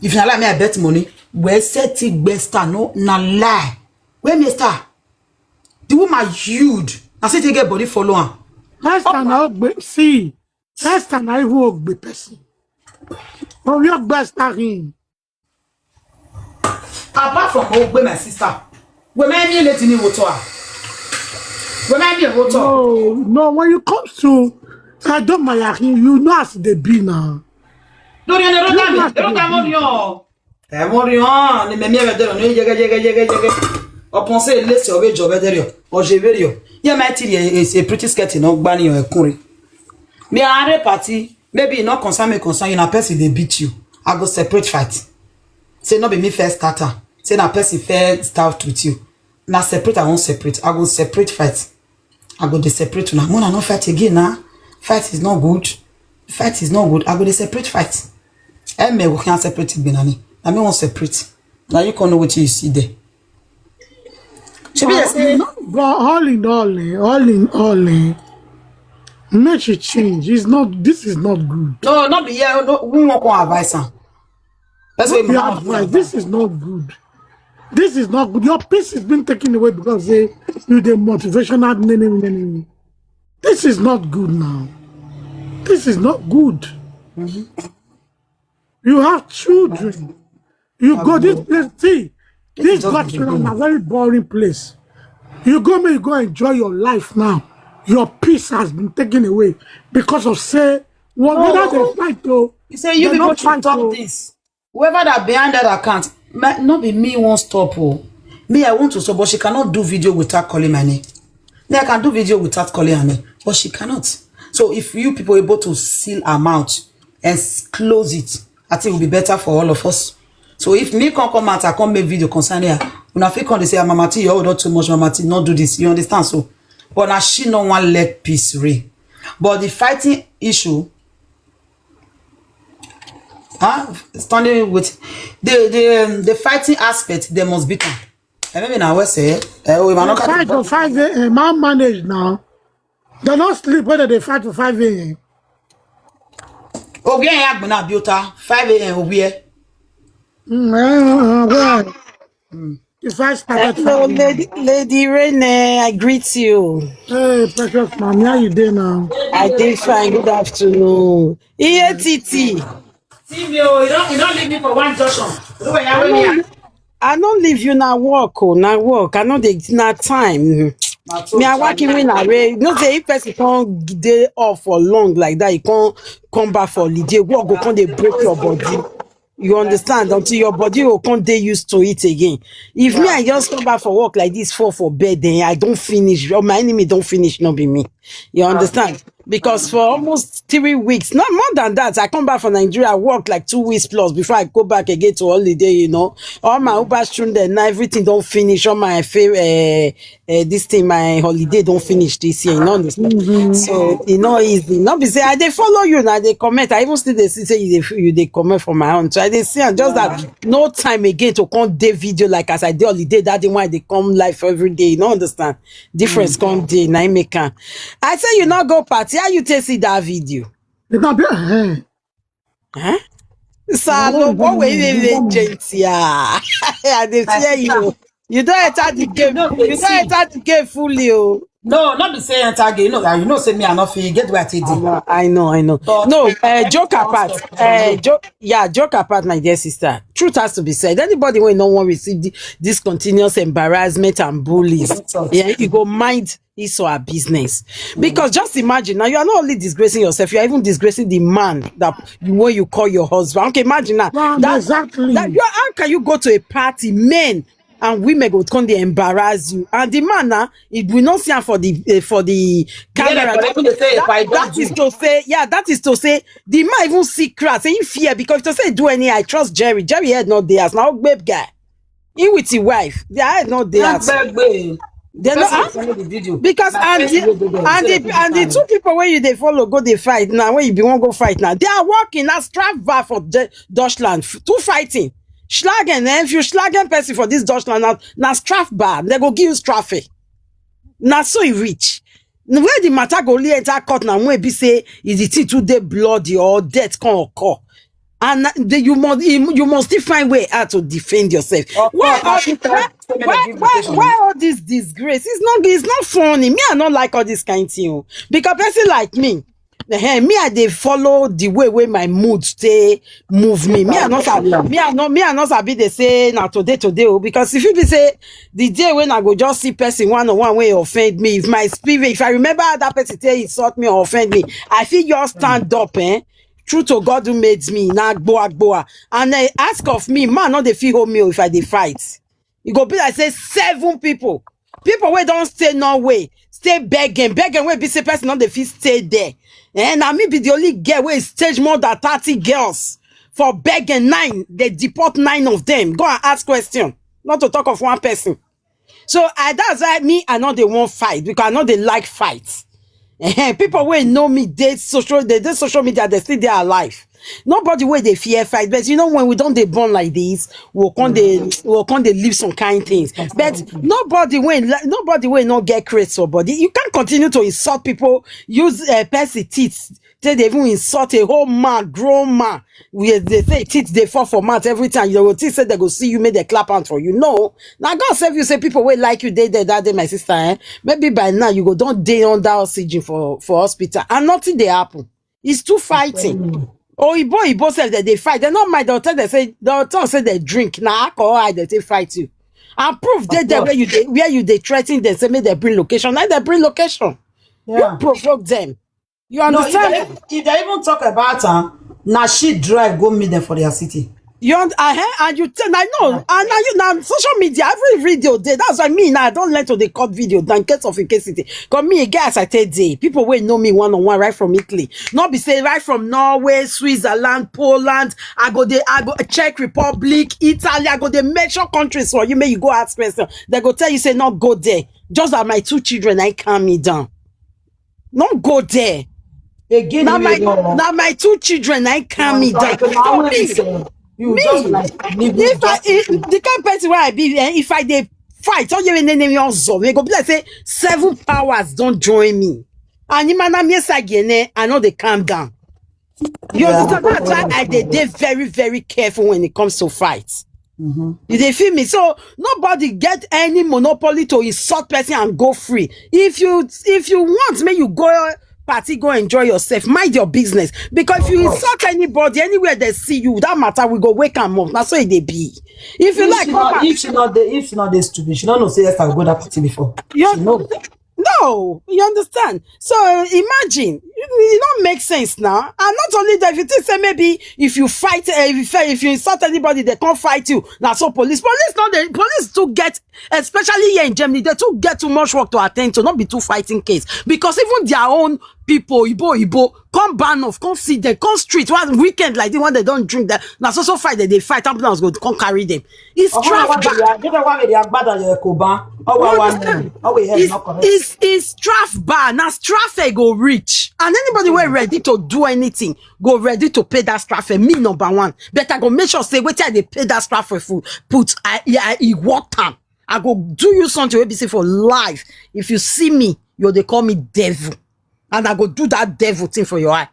If you allow me, I bet money. Where set it best star. No, na lie. Where me star? The woman huge. I say take get body follow her. Last time I see. Last time I work with person. Oh, your best star him. Apart from work with my sister. Where me let in water. Where me water. No. When you come to. I don't mind you know as they be now. Don't Morion. Ne me vedere no jege. O pense laisse o vejo vedere. O je verio. Ya ma ti e pretty skirt no gba ni o ekunrin. Me are party, maybe not concern you na person they beat you. I go separate fight. Say no be me first starter. Say na person first start with you. Na separate I won't separate. I go separate fight. I go dey separate una. Mona no fight again na. Fight is not good. Fight is not good. I go to separate fight. Me we can't separate it, Benani. I mean, won't separate. Now you can know what you see there. But all in all, make it change. This is not good. No, not be here. No, we won't go advise her. That's why this is not good. This is not good. Your peace is being taken away because you the motivational. This is not good now. This is not good. You have children. You go this place. See, this God's a very boring place. You go enjoy your life now. Your peace has been taken away because of say whether they fight though. You say you people should stop this. Whoever that behind that account, not be me won't stop. Oh. Me, I want to stop, but she cannot do video without calling my name. Me, I can do video without calling her name, but she cannot. So if you people are able to seal her mouth and close it, I think it will be better for all of us. So if me can come out, I can make video concerning her. When I feel they say, Mama T, you not too much, Mama T, not do this. You understand? So, but now she no one let peace reign. But the fighting issue, standing with the fighting aspect, they must become. And maybe now we say, we not fight for 5 a.m. Man manage now. They don't sleep whether they fight for 5 a.m. Oh, yeah, I'm not beautiful. 5 a.m. over here. If I started hello, Lady Rene, I greet you. Hey, precious man, how you doing now? I did fine. Good afternoon. EATT. You don't leave me for one junction. I don't leave you now work. Now work. I know the not time. Me, I working when I read. No, say if person can't day off for long like that, you can't come back for holiday. Work go come they break your body. You understand? Until your body will come they used to it again. If me, I just come back for work like this, fall for bed, then I don't finish. Or my enemy don't finish, not be me. You understand? Because for almost 3 weeks, not more than that, I come back from Nigeria, I work like 2 weeks plus before I go back again to holiday, you know. All my Uber student, now everything don't finish. All my this thing, my holiday don't finish this year, you know. So, you know, easy. Not be say, I they follow you now, they comment. I even still they say you comment from my own. So I they see, and just that no time again to come day video like as I did holiday, that the why they come live every day, you know, understand? Difference come day, now make I say you not go party. How you see that video? Huh? So what way gentia? I dey fear you. You don't enter the game. You don't enter the game fully. No, not be saying enter game. You know, say me I not feel get what I did. I know. But no, joke apart. Joke apart, my dear sister. Truth has to be said. Anybody when no one receive this continuous embarrassment and bullies, you go mind his or her business. Because just imagine now, you are not only disgracing yourself, you are even disgracing the man that when you call your husband. Okay, imagine that. Exactly. How can you go to a party, men and women go come they embarrass you, and the man now it will not see for the camera. That is to say the man even see crowd saying fear because if to say do any, I trust Jerry head not there as now babe guy he with his wife they head not there. They're not the video because and the two people where you they follow go they fight now when you be one go fight now they are working as strap bar for Deutschland two fighting. Schlagen, if you schlagen person for this Deutschland now strap bar, they go give you straffe. Now so he reach. Where the matter go only enter court now when be say is it too they bloody or death can occur. And you must still find way out to defend yourself. Why all this disgrace? It's not funny. Me, I don't like all this kind of thing. Because person like me, I they follow the way my mood stay move me. Me I not sabi they say now today because if you be say the day when I go just see person one way offend me, if my spirit, if I remember how that person say insult me or offend me, I feel just stand up, true to God who made me na agboa and they ask of me, man, not they feel hold me if I they fight. You go be like say 7 people wey don't stay no way, stay begging wey be say person not the fit stay there. And I may be the only girl where stage more than 30 girls for begging 9. They deport 9 of them. Go and ask question. Not to talk of one person. So that's why me, I know they won't fight because I know they like fights. People will know me, they social media, they still there alive. Nobody where they fear fight, but you know when we don't they born like this, we'll come they live some kind things. But nobody will not get crazy or body. You can't continue to insult people, use person teeth. They even insult a whole man, grown man. They say teeth they fall for mouth every time. Your teeth say they go see you, make they clap out for you. No, now God save you. Say people will like you. They that day, my sister. Maybe by now you go don't day under oxygen for hospital and nothing they happen. It's too fighting. Oh, Ibo said that they fight. They're not my daughter. They say they drink. Now alcohol they fight you. And proof they there where you they threaten them, say make they bring location. Now they bring location. You provoke them. You understand? No, if they even talk about her, now she drive go meet them for their city. You and you tell I know, and now you now social media every video day. That's what I mean. Now I don't let to the cut video than case of incasity. Cause me guys I tell day people will know me one-on-one right from Italy. Not be say right from Norway, Switzerland, Poland. I go Czech Republic, Italy. I go the major countries for you. May you go ask question. They go tell you say not go there. Just that my 2 children I calm me down. Not go there. Again, now my 2 children I calm me down. You me, just like the kind of person where I be, if I they fight, all you name your zone, they go be like say 7 powers don't join me. And you man, I know they calm down. You understand? That's why I they very, very careful when it comes to fights. They feel me? So nobody get any monopoly to insult person and go free. If you want, may you go party, go enjoy yourself, mind your business. Because if you insult anybody anywhere they see you, that matter we go wake them up. That's why they be. If you like, if she not the stupid, she don't know say Esther go that party before. No, you understand? So imagine, it don't make sense now. And not only that, if you think say maybe if you fight, if you insult anybody, they can't fight you. Now so police too get, especially here in Germany, they too get too much work to attend to, not be too fighting case. Because even their own people, Igbo, come ban off, come see them, come street, one weekend like the one they don't drink that. Now so fight that they fight, ambulance go come carry them. It's It's straff bar. Now straff go reach. And anybody who ready to do anything, go ready to pay that straff. Me number one. Better go make sure say wait till they pay that straff for food. Put I what time. I go do you something ABC for life. If you see me, they call me devil. And I go do that devil thing for your eye.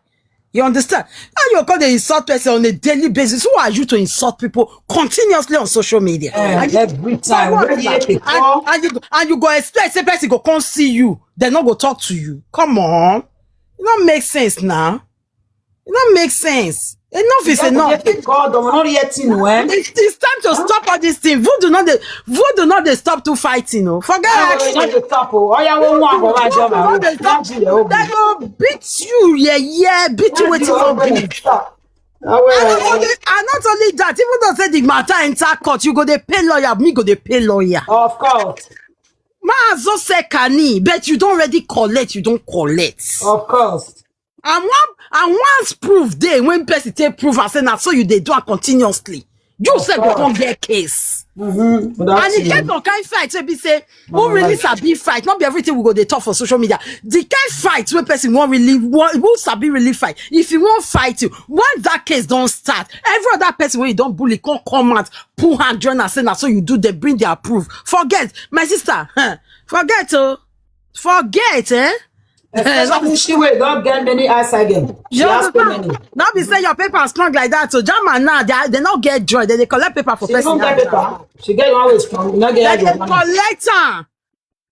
You understand? And you call the insult person on a daily basis. Who are you to insult people continuously on social media? Every time. And you go expect say person go come see you. They not go talk to you. Come on. It don't make sense now. It don't make sense. Enough is enough. It's time to stop all this thing. Voodoo not they stop to fighting. No. Forget it. They go beat you, beat you with your beat. And not only that, even though say the matter enter court, you go they pay lawyer, me go they pay lawyer. Of course. Mazo say kani, but you don't already collect, you don't collect. Of course. And once proof day, when person take proof and say now so you they do it continuously. You say go come get case. And it get no kind fight so be say who really sabi fight, not be everything we go they talk for social media. The kind fight when person who sabi really fight. If you won't fight you, once that case don't start, every other person when you don't bully can't come out, pull hand join and say now so you do they bring their proof. Forget, my sister, forget she will not get many eyes again. She has too many. Not be say your paper is strong like that. So German now they not get joy. They collect paper for person. She don't get paper. She get one way strong. Not get they collect her.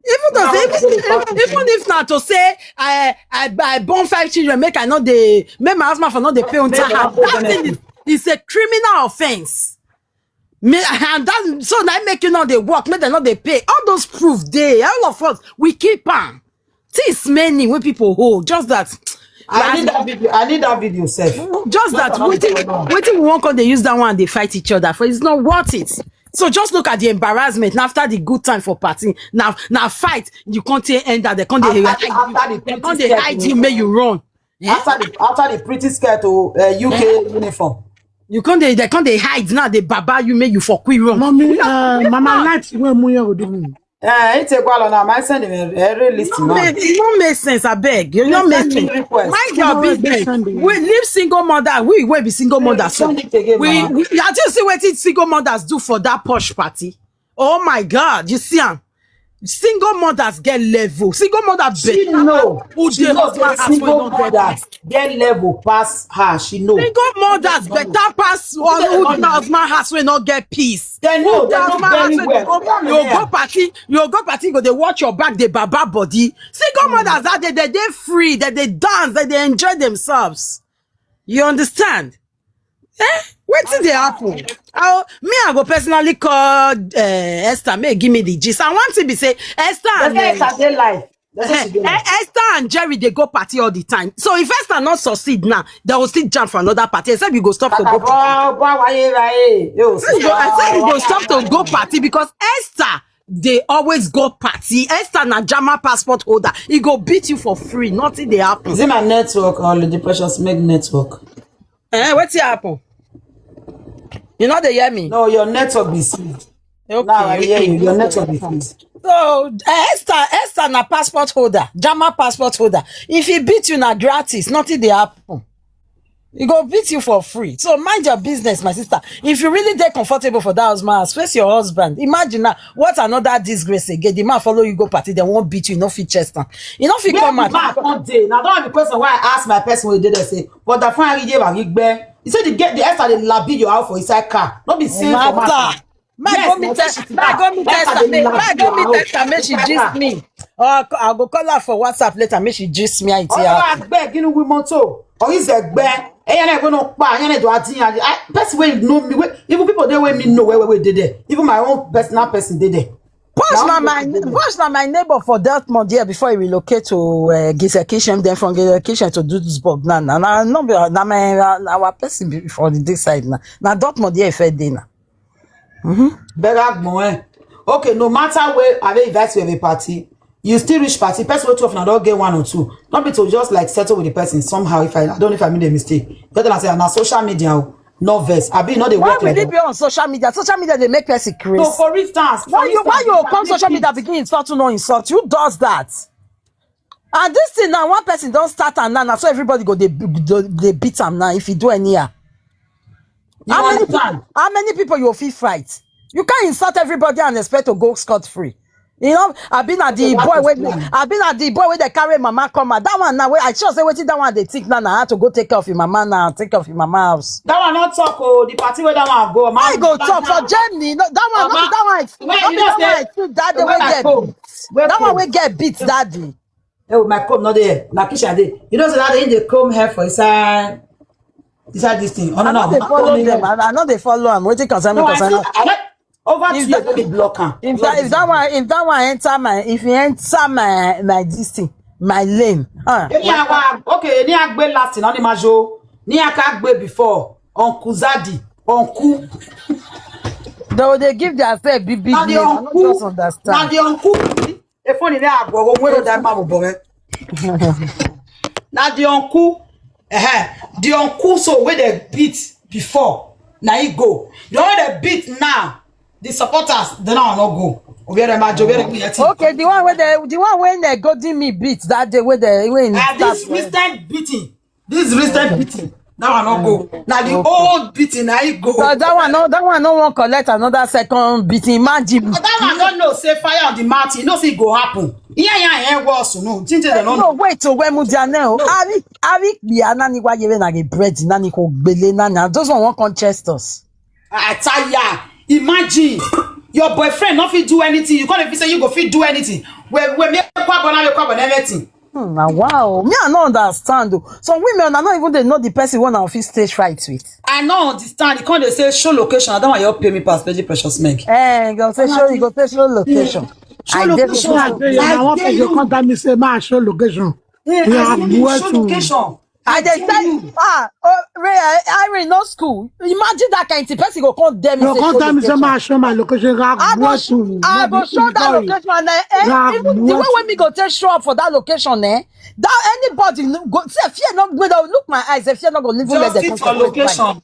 Even if not to say I born 5 children, make my husband for not the pay on time. That thing is a criminal offense. And that so that make you know they work, make them not they pay. All those proof they all of us we keep on. Things many when people hold. Just that I need that video, sir. Just that waiting we won't come they use that one and they fight each other for it's not worth it. So just look at the embarrassment and after the good time for party. Now fight, you can't end that they can't they hide you, make you run. After the pretty skirt to UK uniform. You can't they hide now the baba you make you for quick run. Mommy, mama likes when Muya doing. It's a while now. I send him a list. It don't make sense. I beg you. Don't make sense. Mind your business. We live single mother. We will be single mothers. So I just see what single mothers do for that posh party. Oh my God! You see, single mothers get level. Single mother she know. She knows single mothers get level past her. She know. Single mothers better pass one who husband has will not get peace. They know. They know very well. You go party. Go they watch your back. They baba body. Single mothers are they free. That they dance. That they enjoy themselves. You understand? Wetin dey happen? I go personally call Esther, may give me the gist. And one thing be say Esther and Esther and Jerry they go party all the time. So if Esther not succeed now, they will still jump for another party. Except you go stop to go party. I said you go stop to go party because Esther they always go party. Esther na Jama passport holder. He go beat you for free. Nothing they happen. Is it my network or the precious make network? What's it happen? You know they hear me? No, your network be seized. Okay. Now I hear you. Your network be seized. So Esther na passport holder, Jama passport holder. If he beat you na gratis, nothing they happen. He go beat you for free. So mind your business, my sister. If you really dey comfortable for that husband, face your husband. Imagine now, what another disgrace again. The man follow you go party, they won't beat you, no fit chest down. You know fit come out. Now don't have the question why I ask my person who did they say, but the fine idea about Igbe. You said the Esther they labid you out for inside car. Not be saying for matter. Go meet Esther, make she gist me. Or I'll go call her for WhatsApp later, make she gist me. I beg, you know, we want to. Or is a bear? I person wey know me, even people they wey me know where we did it. Even my own personal person did it. Posh na my neighbor for Dortmund here before he relocate to Gisekishem, then from Gisekishem to Duisburg now. Our person for this side now. Now Dortmund here fair day now. Okay, no matter where I invite you to a party, you still reach party. Person will now don't get one or two. Not be to just like settle with the person somehow. I don't know if I made a mistake. But then I say on social media, no verse. I be not the work. Why will it be on social media? Social media they make person crazy. No, for instance, why you come social media begin insult to no insult? Who does that? And this thing now, one person don't start and now so everybody go they beat him now if you do any year. How many people you feel fight? You can't insult everybody and expect to go scot-free. You know, I've been at the boy where they carry mama come out. That one now I sure say waiting that one they think now I have to go take care of your mama now, take care of your mama house. That one not talk the party where that one go. I go talk for Germany. No, that one that one will get beat daddy. Oh, my comb not there. Na Kisha day. You know so that they comb hair for inside this thing. Oh, no, they follow them. I know they follow them. Waiting concern me concern. Over to you, they block him. If that one enter my this thing, my lane. Okay, ni agbe last in the majo. Ni akagbe before. Uncle Zadi, Uncle. They give themselves big name. I don't just understand. Now the uncle, if only they are go where that man boy. Now the uncle, the uncle so where they beat before. Now he go. The way they beat now. The supporters, they now not go. Okay, the one when they golden me beat that day when this recent beating. That one not go. Now the old beating, I go. So that one no one collect another second beating. Imagine. That one don't know say fire on the mountain. No see go happen. Yeah, worse no. No wait to when Mudiane. Ari biana ni wa yeve na get bread na ni ko gbele na. Those one won't contest us. I tell ya. Imagine your boyfriend not fit do anything. You can't say you go fit do anything. When me kwabona everything. Wow, me I don't understand though. Some women are not even they know the person one of his stage fights with. I don't understand. You can't say show location. I don't want you pay me pass very precious make. Go say show location. Show location. I want you contact me say ma show location. Show location. I dey tell you, I no school. Imagine that kind of person go come them. No, come tell me say ma show my location. I go show that location and even the way when me go take show up for that location, that anybody go say fear not go look my eyes. Fear not go even let the location.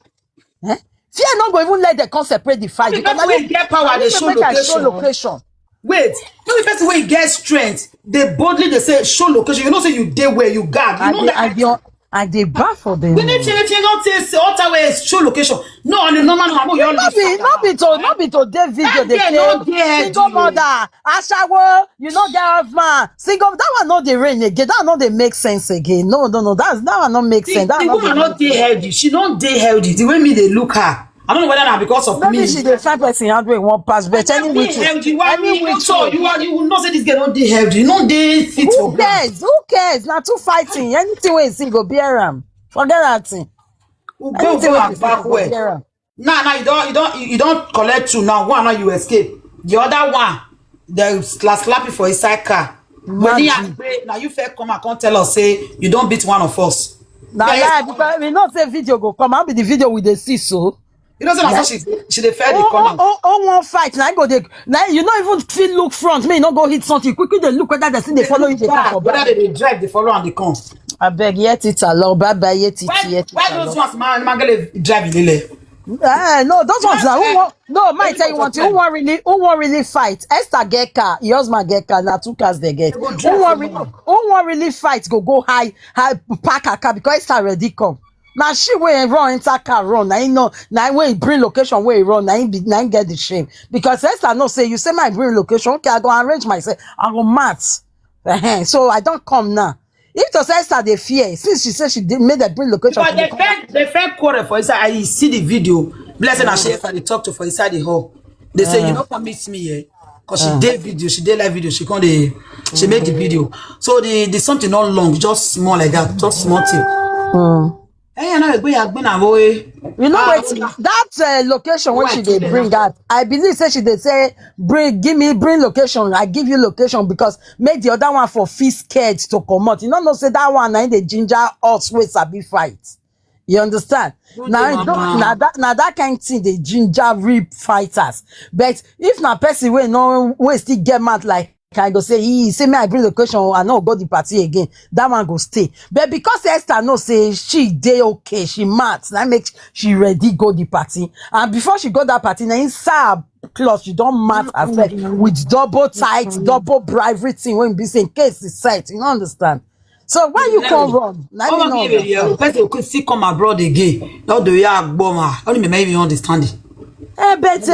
Fear not go even let the separate the fight. Because when you get power, they show location. Wait, the person when you get strength, they boldly they say show location. You know say you dey where you guard. You know that. And they bath for them. We need to not say all way is show location. No, on the normal not be to their video. They say single mother, Ashawo, you know get husband. Single that one not the rain again. That not they make sense again. No. That one not make sense. The woman not dey healthy. She don't dey healthy. The way me they look her. I don't know whether now because of me. She the fine person handling one pass, but anyway, you will not say this girl not dey healthy. You know they fit for. Who cares? Now two fighting. Anything we see go bear am. Forget that thing. Anything we back where. Now you don't collect two. Now one now you escape. The other one, they slap you for inside car. But now you fair come and can't tell us say you don't beat one of us. Now lie because we not say video go come. I'll be the video with the see so. You know that's she dey fair the corner. One fight. Now go dey. Now you not even feel look front. Me not go hit something. Quickly they look whether they see they follow you. Whether they drive, they follow and they come. I beg yet it alone. Bye bye yet it. Why those ones man drive lele? No, those ones now. No, might tell you one thing. Who won't really fight? Esther get car, your husband get car. Now 2 cars they get. Who won't really fight? Go high park a car because Esther already come. Now she will run enter car run. Now you know. Now when you bring location where you run, now you get the shame because Esther no say you say my bring location. Okay, I go arrange myself. I go match. So I don't come now. If it was Esther, they fear. Since she said she made a bring location. But they fake quarrel for inside. I see the video. Blessing and Esther, they talk to for inside the hall. They say, you don't permit me here. Because she did video, she did live video, she made the video. So the something not long, just small like that, just small thing. You know what? That location when she did bring that, I believe say she did say bring location. I give you location because make the other one for fee scared to come out. You know say that one now the ginger us with sabi fight. You understand? Now that kind of thing the ginger rip fighters. But if na person we still get mad like I go say he say me I bring location I no go the party again. That one go stay. But because Esther no say she dey okay, she mad. That makes she ready go the party. And before she go that party, now inside cloth she don't mad herself with double tight, double bra everything when be saying case is set. You don't understand? So why you come run? Person could still come abroad again. Not the way I bomber. Only maybe you understand it. But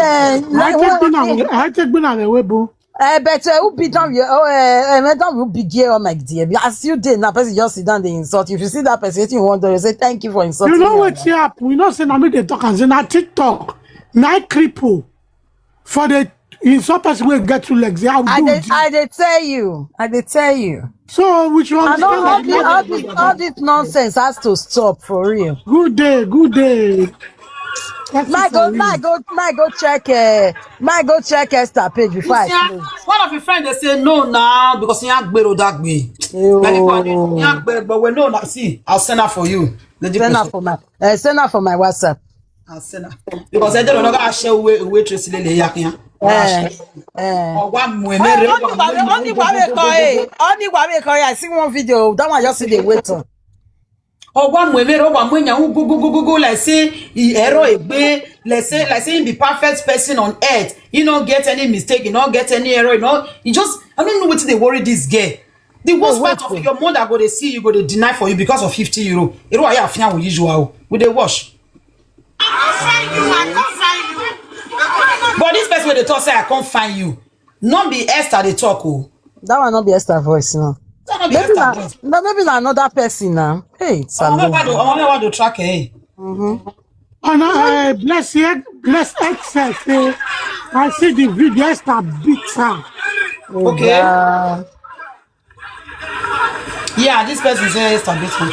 I take been away, boo. But who be done you? Madam will be gay, oh my dear. As you did, that person just sit down, they insult you. If you see that person, you want to say thank you for insulting. You know what's up? We not say now they talk and say now TikTok, now cripple for the insult person will get to legs. I they tell you. So which one? All this nonsense has to stop for real. Good day. Might go check Esther page before I close. One of your friends they say no now because he ain't better that way. But we know now. See, I'll send her for you. Send her for my WhatsApp. I'll send her because I don't know how to share waitress lele yakin. I see one video. That one just see the waiter. Or one way go like say error let's say he be perfect person on earth. You don't get any mistake, you don't get any error, you know. You just I don't know what they worry this girl. The worst part of your mother go to see you go to deny for you because of 50 euro. You know I have with usual with the wash. But this person they talk say I can't find you. Not be Esther they talk. That one not be Esther voice no. Maybe another person now. Hey, it's I want to track it. And bless Esther say I see the video Esther beat her. Okay. Yeah, this person says Esther beat her.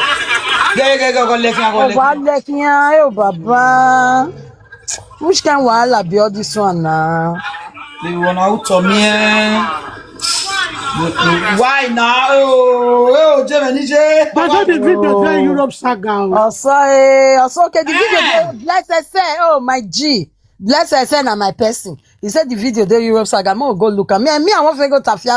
Go Baba. Which kind wahala be all this one now? They want out of me. Why now? Oh, Germany. But not the video there Europe saga. Also, okay, the video bless say, oh my G. Bless say na my person. He said the video there Europe saga. I'm gonna go look at me. I want to go tafia.